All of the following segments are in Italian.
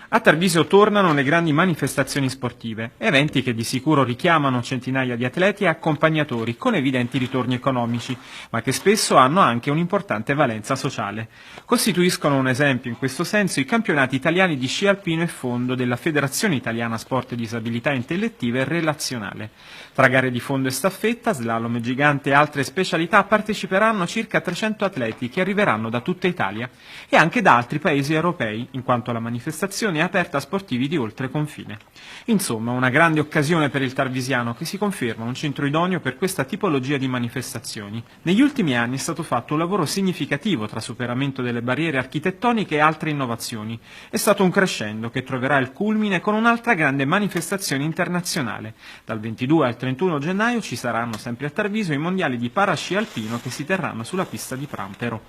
A Tarvisio tornano le grandi manifestazioni sportive, eventi che di sicuro richiamano centinaia di atleti e accompagnatori con evidenti ritorni economici, ma che spesso hanno anche un'importante valenza sociale. Costituiscono un esempio in questo senso i campionati italiani di sci alpino e fondo della Federazione Italiana Sport e Disabilità Intellettiva e Relazionale. Tra gare di fondo e staffetta, slalom gigante e altre specialità parteciperanno circa 300 atleti che arriveranno da tutta Italia e anche da altri paesi europei, in quanto la manifestazione è aperta a sportivi di oltre confine. Insomma, una grande occasione per il tarvisiano che si conferma un centro idoneo per questa tipologia di manifestazioni. Negli ultimi anni è stato fatto un lavoro significativo tra superamento delle barriere architettoniche e altre innovazioni. È stato un crescendo che troverà il culmine con un'altra grande manifestazione internazionale. Dal 22 al 31 gennaio ci saranno sempre a Tarvisio i mondiali di parasci alpino che si terranno sulla pista di Prampero.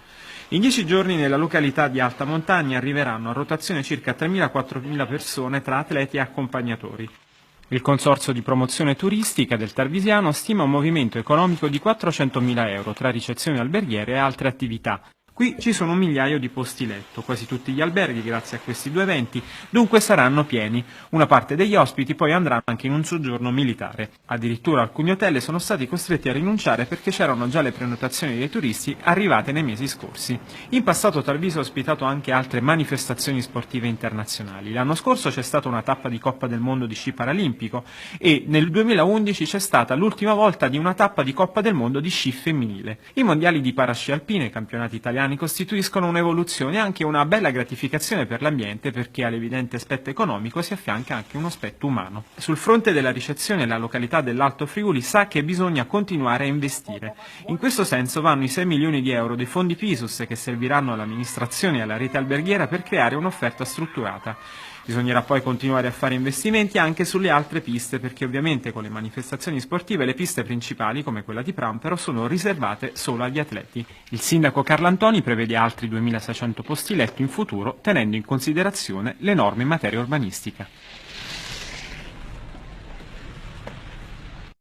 In 10 giorni nella località di alta montagna arriveranno a rotazione circa 3.000-4.000 persone tra atleti e accompagnatori. Il Consorzio di Promozione Turistica del Tarvisiano stima un movimento economico di 400.000 euro tra ricezioni alberghiere e altre attività. Qui ci sono 1 migliaio di posti letto, quasi tutti gli alberghi grazie a questi 2 eventi, dunque saranno pieni. Una parte degli ospiti poi andranno anche in un soggiorno militare. Addirittura alcuni hotel sono stati costretti a rinunciare perché c'erano già le prenotazioni dei turisti arrivate nei mesi scorsi. In passato Tarvisio ha ospitato anche altre manifestazioni sportive internazionali. L'anno scorso c'è stata una tappa di Coppa del Mondo di sci paralimpico e nel 2011 c'è stata l'ultima volta di una tappa di Coppa del Mondo di sci femminile. I mondiali di parasci alpine, i campionati italiani, costituiscono un'evoluzione e anche una bella gratificazione per l'ambiente perché all'evidente aspetto economico si affianca anche un aspetto umano. Sul fronte della ricezione la località dell'Alto Friuli sa che bisogna continuare a investire. In questo senso vanno i 6 milioni di euro dei fondi Pisus che serviranno all'amministrazione e alla rete alberghiera per creare un'offerta strutturata. Bisognerà poi continuare a fare investimenti anche sulle altre piste perché ovviamente con le manifestazioni sportive le piste principali come quella di Prampero sono riservate solo agli atleti. Il sindaco Carlo Antoni prevede altri 2.600 posti letto in futuro tenendo in considerazione le norme in materia urbanistica.